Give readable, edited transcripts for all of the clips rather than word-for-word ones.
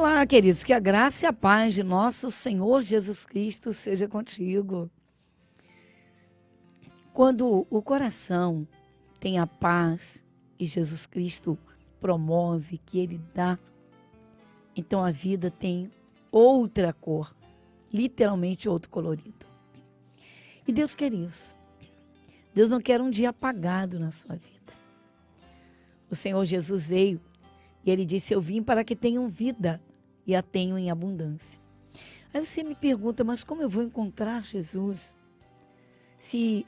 Olá, queridos, que a graça e a paz de nosso Senhor Jesus Cristo seja contigo. Quando o coração tem a paz e Jesus Cristo promove, que Ele dá, então a vida tem outra cor, literalmente outro colorido. E Deus quer isso. Deus não quer um dia apagado na sua vida. O Senhor Jesus veio e Ele disse: eu vim para que tenham vida e a tenham em abundância. Aí você me pergunta, mas como eu vou encontrar Jesus? Se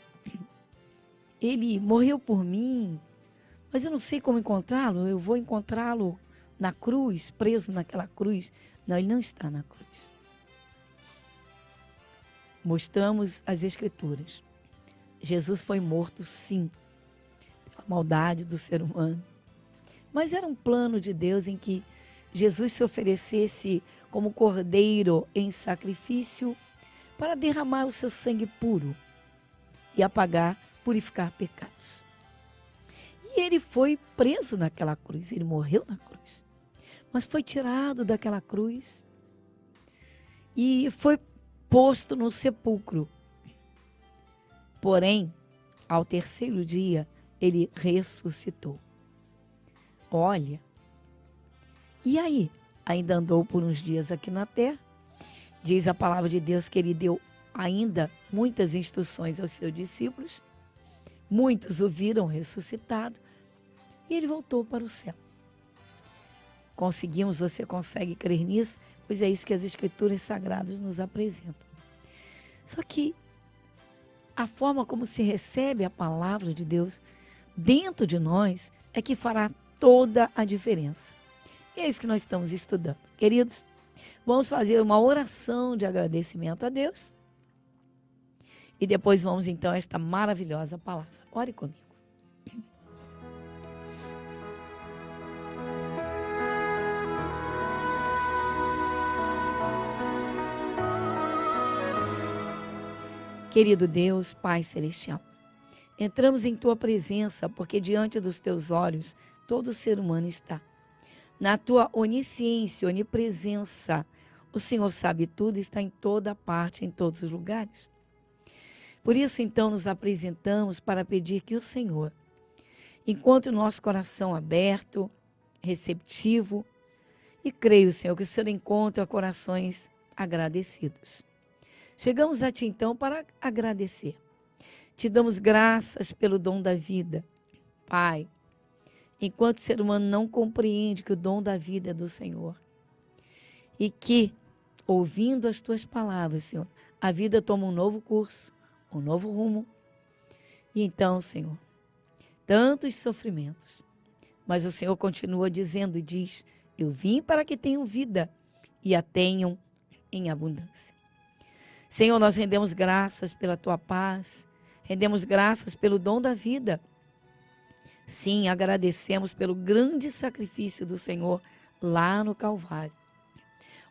Ele morreu por mim, mas eu não sei como encontrá-lo, eu vou encontrá-lo na cruz, preso naquela cruz. Não, Ele não está na cruz. Mostramos as Escrituras. Jesus foi morto, sim, pela maldade do ser humano. Mas era um plano de Deus em que Jesus se oferecesse como cordeiro em sacrifício para derramar o seu sangue puro e apagar, purificar pecados. E ele foi preso naquela cruz, ele morreu na cruz, mas foi tirado daquela cruz e foi posto no sepulcro. Porém, ao terceiro dia, ele ressuscitou. Olha, e aí? Ainda andou por uns dias aqui na terra. Diz a palavra de Deus que ele deu ainda muitas instruções aos seus discípulos. Muitos o viram ressuscitado e ele voltou para o céu. Você consegue crer nisso? Pois é isso que as Escrituras Sagradas nos apresentam. Só que a forma como se recebe a palavra de Deus dentro de nós é que fará toda a diferença. E é isso que nós estamos estudando. Queridos, vamos fazer uma oração de agradecimento a Deus. E depois vamos então a esta maravilhosa palavra. Ore comigo. Querido Deus, Pai Celestial, entramos em Tua presença porque diante dos Teus olhos todo ser humano está. Na Tua onisciência, onipresença, o Senhor sabe tudo e está em toda parte, em todos os lugares. Por isso, então, nos apresentamos para pedir que o Senhor encontre o nosso coração aberto, receptivo, e creio, Senhor, que o Senhor encontra corações agradecidos. Chegamos a Ti, então, para agradecer. Te damos graças pelo dom da vida, Pai. Enquanto o ser humano não compreende que o dom da vida é do Senhor. E que, ouvindo as Tuas palavras, Senhor, a vida toma um novo curso, um novo rumo. E então, Senhor, tantos sofrimentos. Mas o Senhor continua dizendo e diz: eu vim para que tenham vida e a tenham em abundância. Senhor, nós rendemos graças pela Tua paz, rendemos graças pelo dom da vida. Sim, agradecemos pelo grande sacrifício do Senhor lá no Calvário,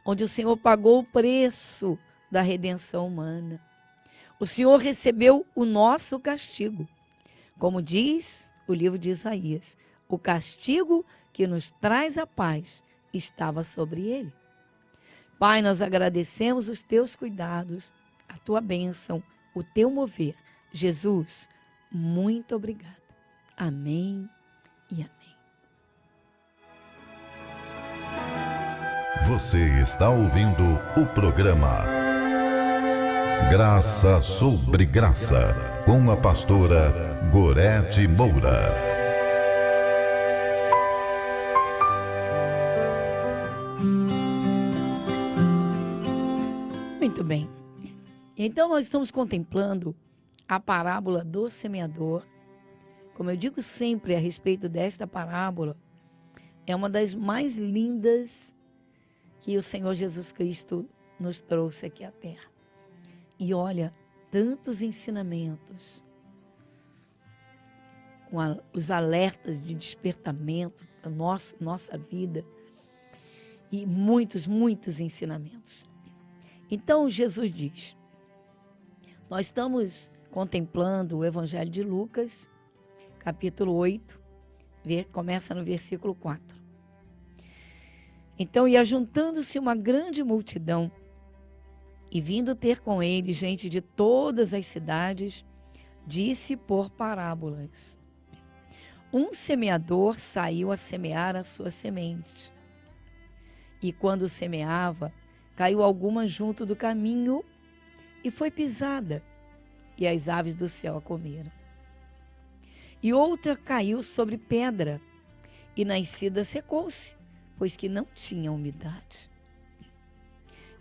onde o Senhor pagou o preço da redenção humana. O Senhor recebeu o nosso castigo. Como diz o livro de Isaías, o castigo que nos traz a paz estava sobre ele. Pai, nós agradecemos os Teus cuidados, a Tua bênção, o Teu mover. Jesus, muito obrigada. Amém e amém. Você está ouvindo o programa Graça sobre Graça, com a pastora Gorete Moura. Muito bem. Então nós estamos contemplando a parábola do semeador. Como eu digo sempre a respeito desta parábola, é uma das mais lindas que o Senhor Jesus Cristo nos trouxe aqui à terra. E olha, tantos ensinamentos, os alertas de despertamento para nossa vida e muitos ensinamentos. Então Jesus diz, nós estamos contemplando o Evangelho de Lucas, capítulo 8, começa no versículo 4. Então ia juntando-se uma grande multidão, e vindo ter com ele gente de todas as cidades, disse por parábolas. Um semeador saiu a semear a sua semente. E quando semeava, caiu alguma junto do caminho e foi pisada, e as aves do céu a comeram. E outra caiu sobre pedra, e nascida secou-se, pois que não tinha umidade.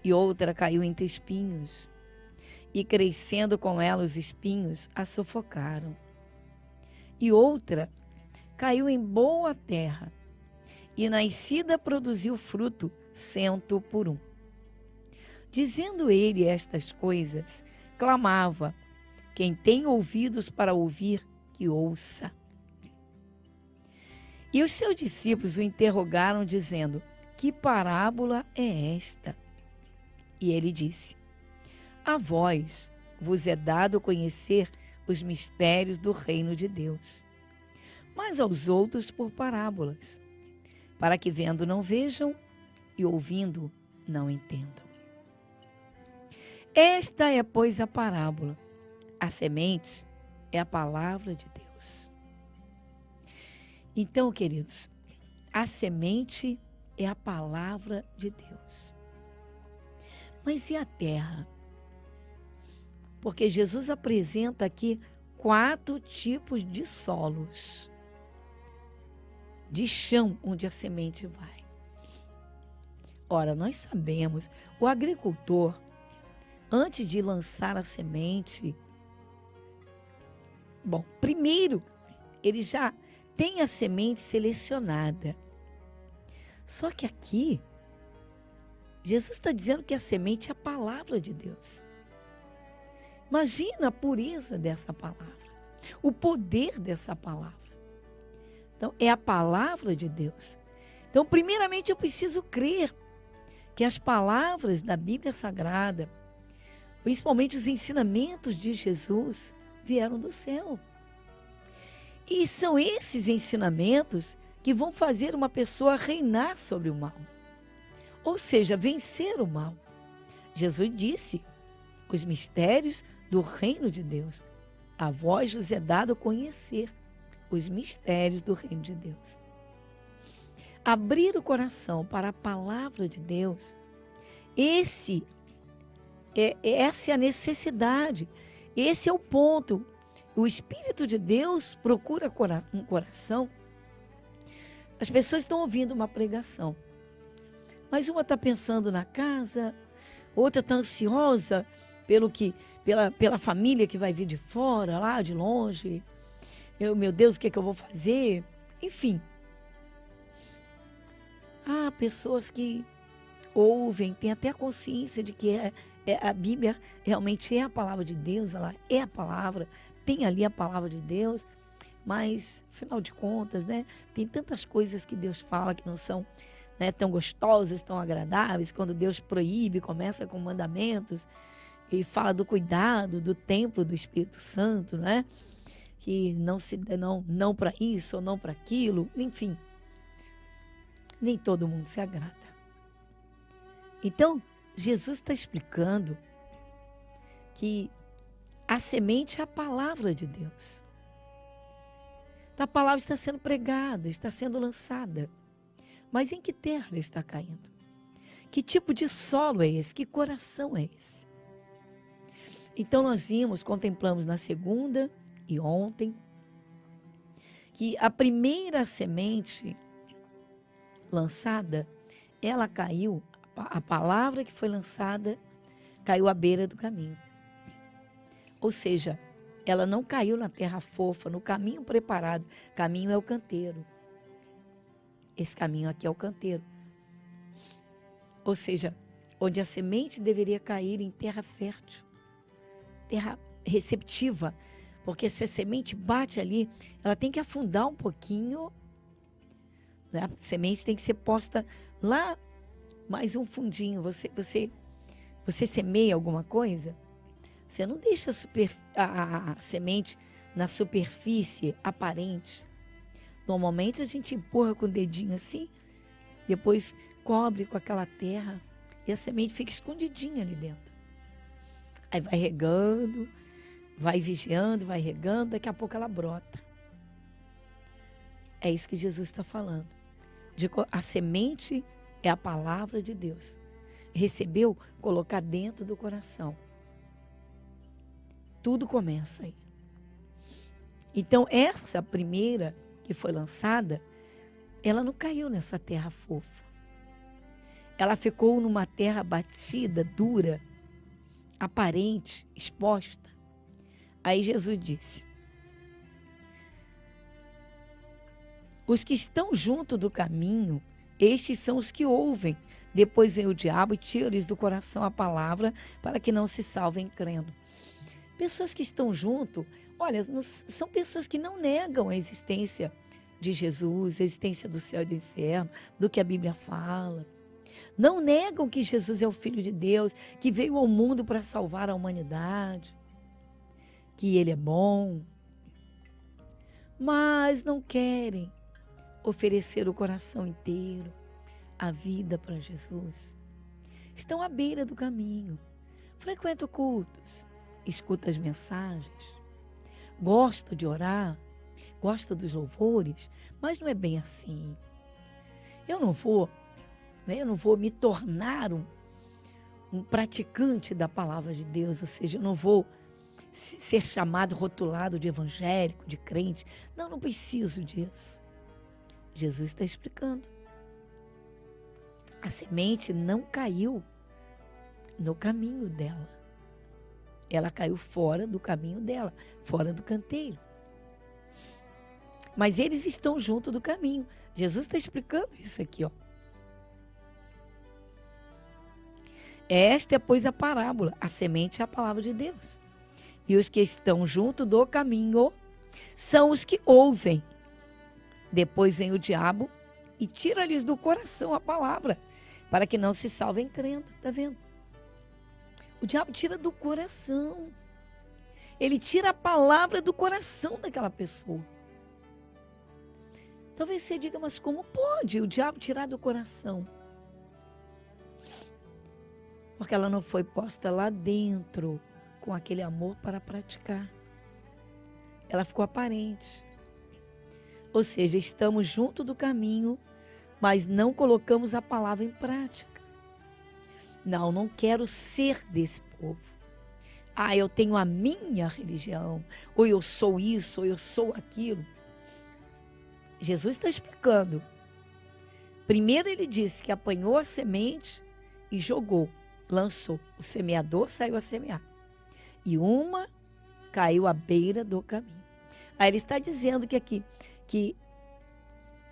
E outra caiu entre espinhos, e crescendo com ela os espinhos, a sufocaram. E outra caiu em boa terra, e nascida produziu fruto 100 por 1. Dizendo ele estas coisas, clamava: quem tem ouvidos para ouvir, que ouça. E os seus discípulos o interrogaram, dizendo: que parábola é esta? E ele disse: a vós vos é dado conhecer os mistérios do reino de Deus, mas aos outros por parábolas, para que vendo não vejam e ouvindo não entendam. Esta é, pois, a parábola. A semente é a palavra de Deus. Então, queridos, a semente é a palavra de Deus. Mas e a terra? Porque Jesus apresenta aqui 4 tipos de solos, de chão onde a semente vai. Ora, nós sabemos, o agricultor, antes de lançar a semente, primeiro ele já tem a semente selecionada. Só que aqui, Jesus está dizendo que a semente é a palavra de Deus. Imagina a pureza dessa palavra, o poder dessa palavra. Então, é a palavra de Deus. Então, primeiramente, eu preciso crer que as palavras da Bíblia Sagrada, principalmente os ensinamentos de Jesus, vieram do céu. E são esses ensinamentos que vão fazer uma pessoa reinar sobre o mal. Ou seja, vencer o mal. Jesus disse: os mistérios do reino de Deus. A vós vos é dado conhecer os mistérios do reino de Deus. Abrir o coração para a palavra de Deus, essa é a necessidade, esse é o ponto. O Espírito de Deus procura um coração. As pessoas estão ouvindo uma pregação, mas uma está pensando na casa, outra está ansiosa pela família que vai vir de fora, lá de longe. Meu Deus, o que é que eu vou fazer? Enfim. Há pessoas que ouvem, têm até a consciência de que a Bíblia realmente é a palavra de Deus, ela é a palavra, tem ali a palavra de Deus, mas, afinal de contas, tem tantas coisas que Deus fala que não são tão gostosas, tão agradáveis. Quando Deus proíbe, começa com mandamentos e fala do cuidado do templo do Espírito Santo, que não para isso ou não para aquilo, enfim. Nem todo mundo se agrada. Então, Jesus está explicando que a semente é a palavra de Deus. A palavra está sendo pregada, está sendo lançada. Mas em que terra ela está caindo? Que tipo de solo é esse? Que coração é esse? Então nós contemplamos na segunda e ontem, que a primeira semente lançada, ela caiu, a palavra que foi lançada caiu à beira do caminho. Ou seja, ela não caiu na terra fofa, no caminho preparado. Caminho é o canteiro. Esse caminho aqui é o canteiro. Ou seja, onde a semente deveria cair em terra fértil, terra receptiva, porque se a semente bate ali, ela tem que afundar um pouquinho, A semente tem que ser posta lá, mais um fundinho. Você semeia alguma coisa, você não deixa a semente na superfície aparente. Normalmente a gente empurra com o dedinho assim, depois cobre com aquela terra e a semente fica escondidinha ali dentro. Aí vai regando, vai vigiando, vai regando, daqui a pouco ela brota. É isso que Jesus está falando. A semente é a palavra de Deus. Recebeu, colocar dentro do coração. Tudo começa aí. Então, essa primeira que foi lançada, ela não caiu nessa terra fofa. Ela ficou numa terra batida, dura, aparente, exposta. Aí Jesus disse: os que estão junto do caminho, estes são os que ouvem. Depois vem o diabo e tira-lhes do coração a palavra para que não se salvem crendo. Pessoas que estão junto, olha, são pessoas que não negam a existência de Jesus, a existência do céu e do inferno, do que a Bíblia fala. Não negam que Jesus é o Filho de Deus, que veio ao mundo para salvar a humanidade, que Ele é bom, mas não querem oferecer o coração inteiro, a vida para Jesus. Estão à beira do caminho, frequentam cultos, escutam as mensagens, gostam de orar, gostam dos louvores, mas não é bem assim. Eu não vou me tornar um praticante da palavra de Deus, ou seja, eu não vou ser chamado, rotulado de evangélico, de crente. Não preciso disso. Jesus está explicando. A semente não caiu no caminho dela. Ela caiu fora do caminho dela, fora do canteiro. Mas eles estão junto do caminho. Jesus está explicando isso aqui, ó. Esta é, pois, a parábola. A semente é a palavra de Deus. E os que estão junto do caminho são os que ouvem. Depois vem o diabo e tira-lhes do coração a palavra, para que não se salvem crendo. Está vendo? O diabo tira do coração. Ele tira a palavra do coração daquela pessoa. Talvez você diga, mas como pode o diabo tirar do coração? Porque ela não foi posta lá dentro com aquele amor para praticar. Ela ficou aparente. Ou seja, estamos junto do caminho, mas não colocamos a palavra em prática. Não quero ser desse povo. Eu tenho a minha religião, ou eu sou isso, ou eu sou aquilo. Jesus está explicando. Primeiro ele disse que apanhou a semente e jogou, lançou. O semeador saiu a semear. E uma caiu à beira do caminho. Aí ele está dizendo que aqui, que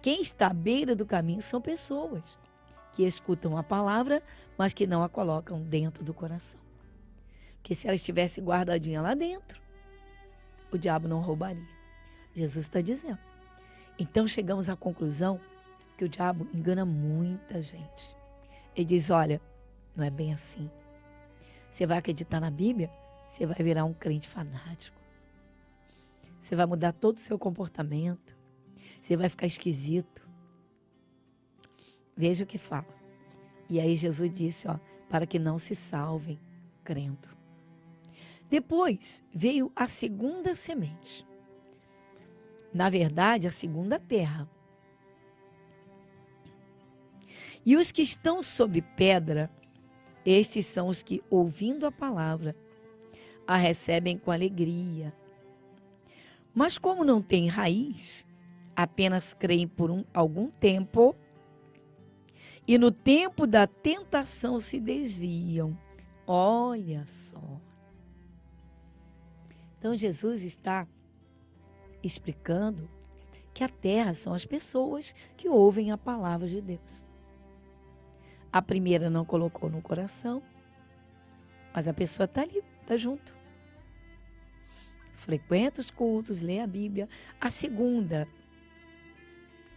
quem está à beira do caminho são pessoas que escutam a palavra, mas que não a colocam dentro do coração. Porque se ela estivesse guardadinha lá dentro, o diabo não roubaria. Jesus está dizendo. Então chegamos à conclusão que o diabo engana muita gente. Ele diz, olha, não é bem assim. Você vai acreditar na Bíblia, você vai virar um crente fanático. Você vai mudar todo o seu comportamento. Você vai ficar esquisito. Veja o que fala. E aí Jesus disse, para que não se salvem crendo. Depois veio a segunda semente. Na verdade, a segunda terra. E os que estão sobre pedra, estes são os que, ouvindo a palavra, a recebem com alegria. Mas como não tem raiz, apenas creem por algum tempo, e no tempo da tentação se desviam. Olha só. Então Jesus está explicando que a terra são as pessoas que ouvem a palavra de Deus. A primeira não colocou no coração, mas a pessoa está ali, está junto. Frequenta os cultos, lê a Bíblia. A segunda,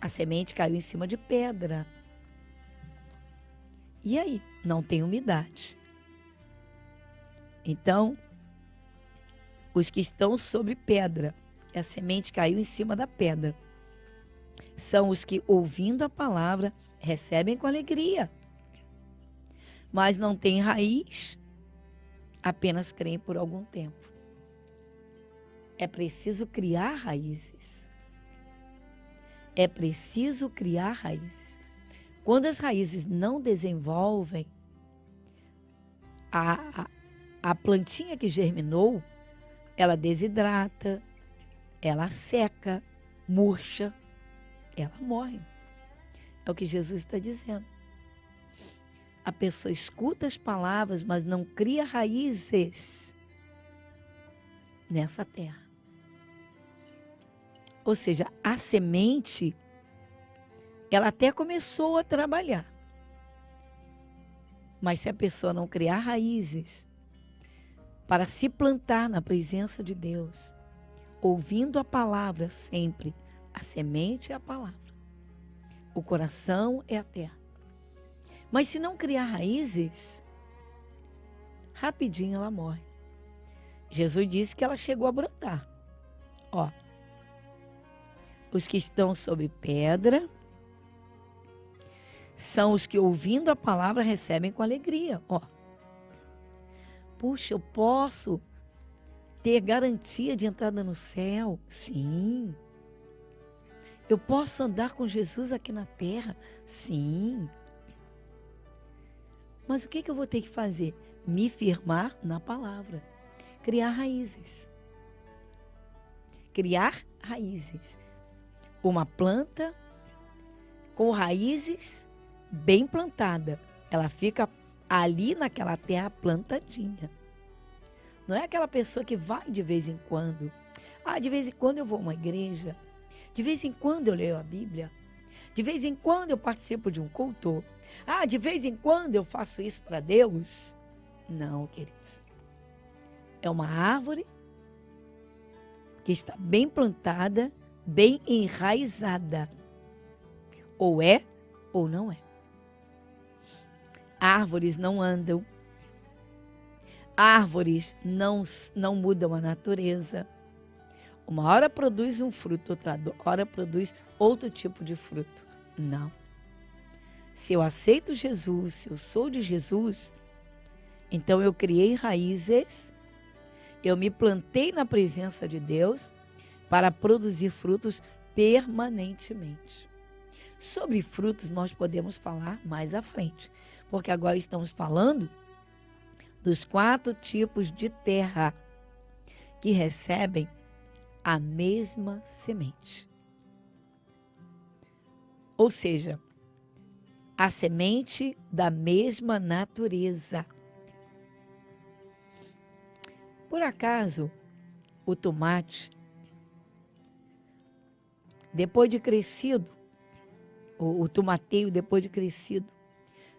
a semente caiu em cima de pedra. E aí? Não tem umidade. Então, os que estão sobre pedra, a semente caiu em cima da pedra. São os que, ouvindo a palavra, recebem com alegria, mas não têm raiz, apenas creem por algum tempo. É preciso criar raízes. É preciso criar raízes. Quando as raízes não desenvolvem, a plantinha que germinou, ela desidrata, ela seca, murcha, ela morre. É o que Jesus está dizendo. A pessoa escuta as palavras, mas não cria raízes nessa terra. Ou seja, a semente, ela até começou a trabalhar. Mas se a pessoa não criar raízes para se plantar na presença de Deus, ouvindo a palavra sempre, a semente é a palavra, o coração é a terra. Mas se não criar raízes, rapidinho ela morre. Jesus disse que ela chegou a brotar. Ó, os que estão sobre pedra são os que, ouvindo a palavra, recebem com alegria. Ó, puxa, eu posso ter garantia de entrada no céu? Sim. Eu posso andar com Jesus aqui na terra? Sim. Mas o que eu vou ter que fazer? Me firmar na palavra. Criar raízes. Criar raízes. Uma planta com raízes bem plantada. Ela fica ali naquela terra plantadinha. Não é aquela pessoa que vai de vez em quando. De vez em quando eu vou a uma igreja. De vez em quando eu leio a Bíblia. De vez em quando eu participo de um culto. De vez em quando eu faço isso para Deus. Não, queridos. É uma árvore que está bem plantada, bem enraizada. Ou é ou não é. Árvores não andam. Árvores não mudam a natureza. Uma hora produz um fruto, outra hora produz outro tipo de fruto. Não. Se eu aceito Jesus, se eu sou de Jesus, então eu criei raízes, eu me plantei na presença de Deus para produzir frutos permanentemente. Sobre frutos nós podemos falar mais à frente, porque agora estamos falando dos 4 tipos de terra que recebem a mesma semente. Ou seja, a semente da mesma natureza. Por acaso, o tomate, depois de crescido, o tomateio depois de crescido,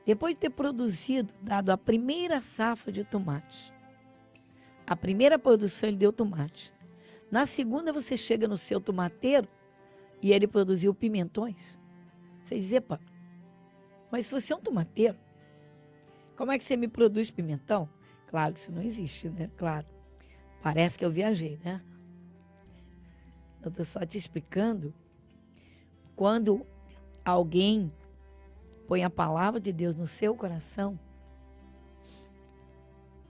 depois de ter produzido, dado a primeira safra de tomate, a primeira produção ele deu tomate. Na segunda você chega no seu tomateiro e ele produziu pimentões. Você diz, epa, mas se você é um tomateiro, como é que você me produz pimentão? Claro que isso não existe, né? Claro. Parece que eu viajei, né? Eu estou só te explicando. Quando alguém põe a palavra de Deus no seu coração,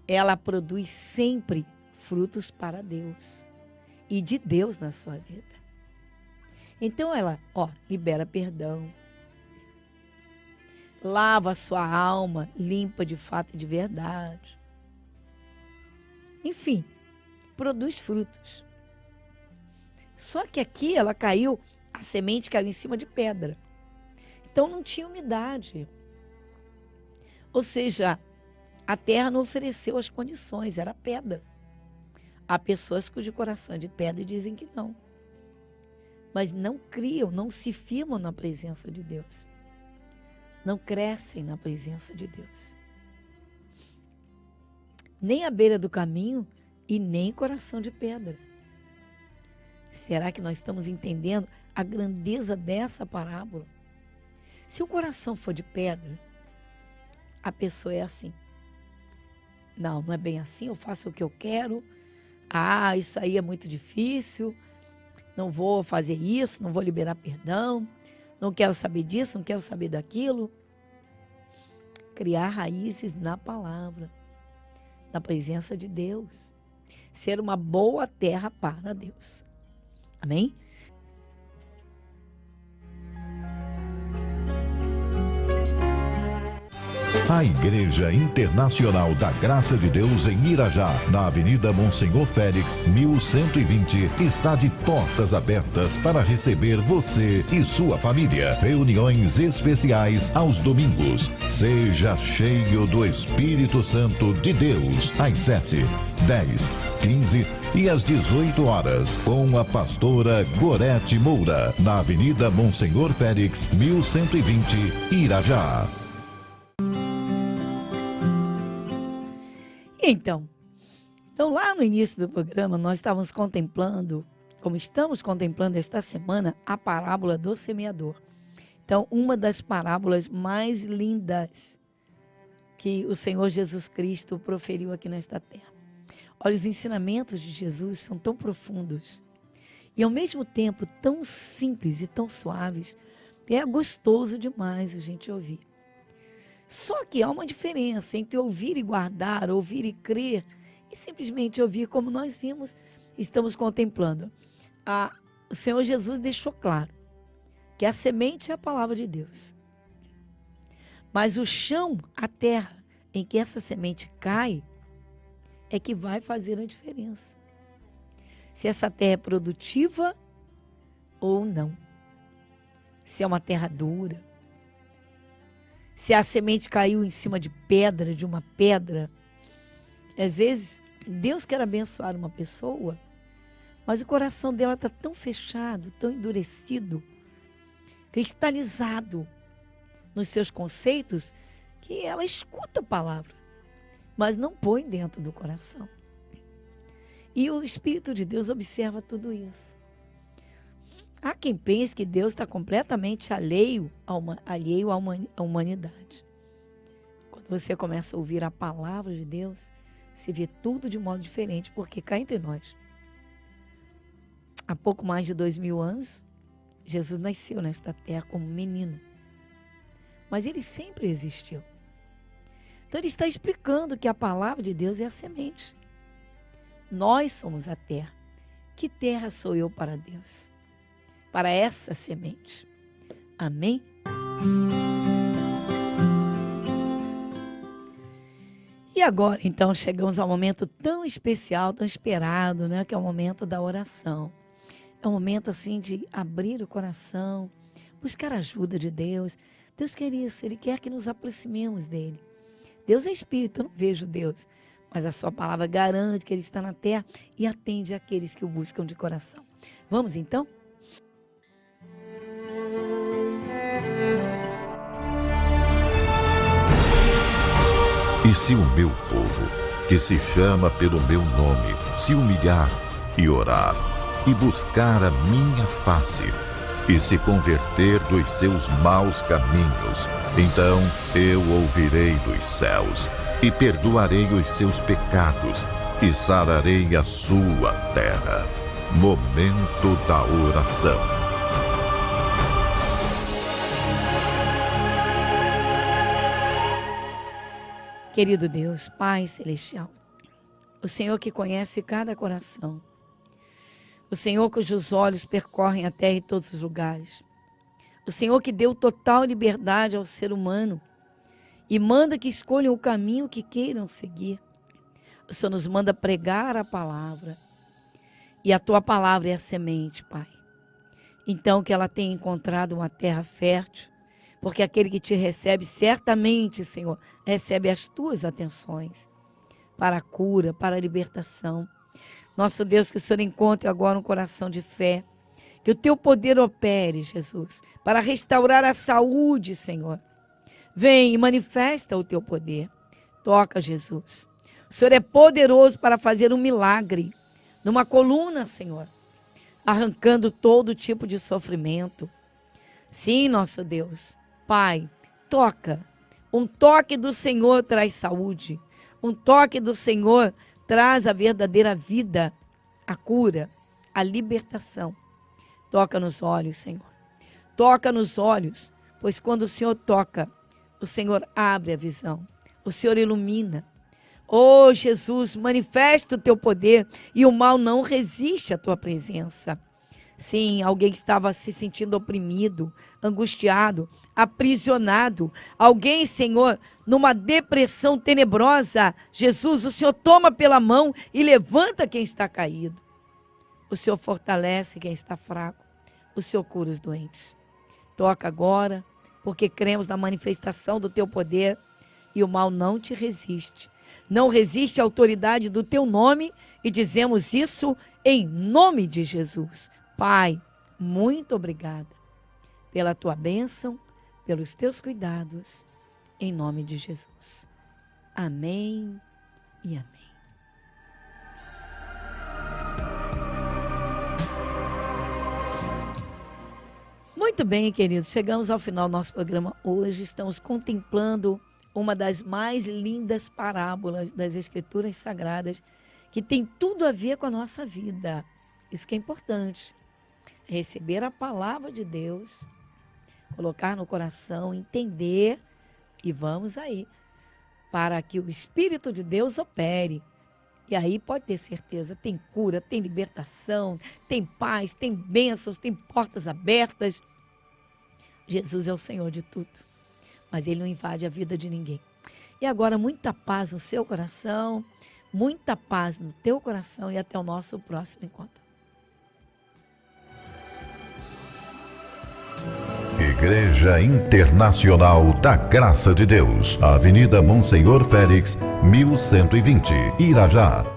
ela produz sempre frutos para Deus e de Deus na sua vida. Então ela, libera perdão, lava a sua alma, limpa de fato e de verdade. Enfim, produz frutos. Só que aqui ela caiu, a semente caiu em cima de pedra. Então não tinha umidade. Ou seja, a terra não ofereceu as condições, era pedra. Há pessoas cujo coração é de pedra e dizem que não. Mas não criam, não se firmam na presença de Deus. Não crescem na presença de Deus. Nem à beira do caminho e nem coração de pedra. Será que nós estamos entendendo a grandeza dessa parábola? Se o coração for de pedra, a pessoa é assim. Não é bem assim, eu faço o que eu quero. Isso aí é muito difícil. não vou fazer isso, não vou liberar perdão, não quero saber disso, não quero saber daquilo. Criar raízes na palavra, na presença de Deus. Ser uma boa terra para Deus. Amém? A Igreja Internacional da Graça de Deus em Irajá, na Avenida Monsenhor Félix, 1120, está de portas abertas para receber você e sua família. Reuniões especiais aos domingos. Seja cheio do Espírito Santo de Deus, às 7, 10, 15 e às 18 horas, com a pastora Gorete Moura, na Avenida Monsenhor Félix, 1120, Irajá. Então lá no início do programa, nós estávamos contemplando, como estamos contemplando esta semana, a parábola do semeador. Então, uma das parábolas mais lindas que o Senhor Jesus Cristo proferiu aqui nesta terra. Olha, os ensinamentos de Jesus são tão profundos e, ao mesmo tempo, tão simples e tão suaves, que é gostoso demais a gente ouvir. Só que há uma diferença entre ouvir e guardar, ouvir e crer, e simplesmente ouvir, como nós vimos, estamos contemplando. O Senhor Jesus deixou claro que a semente é a palavra de Deus. Mas o chão, a terra em que essa semente cai, é que vai fazer a diferença. Se essa terra é produtiva ou não. Se é uma terra dura. Se a semente caiu em cima de pedra, de uma pedra. Às vezes, Deus quer abençoar uma pessoa, mas o coração dela está tão fechado, tão endurecido, cristalizado nos seus conceitos, que ela escuta a palavra, mas não põe dentro do coração. E o Espírito de Deus observa tudo isso. Há quem pense que Deus está completamente alheio à humanidade. Quando você começa a ouvir a palavra de Deus, você vê tudo de modo diferente, porque cá entre nós, há pouco mais de 2000 anos, Jesus nasceu nesta terra como menino. Mas ele sempre existiu. Então ele está explicando que a palavra de Deus é a semente. Nós somos a terra. Que terra sou eu para Deus? Para essa semente. Amém? E agora, então, chegamos ao momento tão especial, tão esperado, né? Que é o momento da oração. É um momento, assim, de abrir o coração, buscar a ajuda de Deus. Deus quer isso, Ele quer que nos aproximemos dEle. Deus é Espírito, eu não vejo Deus, mas a sua palavra garante que Ele está na terra e atende àqueles que o buscam de coração. Vamos, então? E se o meu povo, que se chama pelo meu nome, se humilhar e orar, e buscar a minha face, e se converter dos seus maus caminhos, então eu ouvirei dos céus, e perdoarei os seus pecados, e sararei a sua terra. Momento da oração. Querido Deus, Pai Celestial, o Senhor que conhece cada coração, o Senhor cujos olhos percorrem a terra e todos os lugares, o Senhor que deu total liberdade ao ser humano e manda que escolham o caminho que queiram seguir. O Senhor nos manda pregar a palavra e a Tua palavra é a semente, Pai. Então que ela tenha encontrado uma terra fértil, porque aquele que te recebe, certamente, Senhor, recebe as tuas atenções para a cura, para a libertação. Nosso Deus, que o Senhor encontre agora um coração de fé, que o teu poder opere, Jesus, para restaurar a saúde, Senhor. Vem e manifesta o teu poder. Toca, Jesus. O Senhor é poderoso para fazer um milagre numa coluna, Senhor, arrancando todo tipo de sofrimento. Sim, nosso Deus. Pai, toca. Um toque do Senhor traz saúde. Um toque do Senhor traz a verdadeira vida, a cura, a libertação. Toca nos olhos, Senhor. Toca nos olhos, pois quando o Senhor toca, o Senhor abre a visão, o Senhor ilumina. Oh, Jesus, manifesta o teu poder e o mal não resiste à tua presença. Sim, alguém estava se sentindo oprimido, angustiado, aprisionado. Alguém, Senhor, numa depressão tenebrosa. Jesus, o Senhor toma pela mão e levanta quem está caído. O Senhor fortalece quem está fraco. O Senhor cura os doentes. Toca agora, porque cremos na manifestação do teu poder e o mal não te resiste. Não resiste à autoridade do teu nome e dizemos isso em nome de Jesus. Pai, muito obrigada pela tua bênção, pelos teus cuidados, em nome de Jesus. Amém e amém. Muito bem, queridos, chegamos ao final do nosso programa hoje. Estamos contemplando uma das mais lindas parábolas das Escrituras Sagradas, que tem tudo a ver com a nossa vida. Isso que é importante. Receber a palavra de Deus, colocar no coração, entender e vamos aí, para que o Espírito de Deus opere. E aí pode ter certeza, tem cura, tem libertação, tem paz, tem bênçãos, tem portas abertas. Jesus é o Senhor de tudo, mas Ele não invade a vida de ninguém. E agora, muita paz no seu coração, muita paz no teu coração e até o nosso próximo encontro. Igreja Internacional da Graça de Deus, Avenida Monsenhor Félix, 1120, Irajá.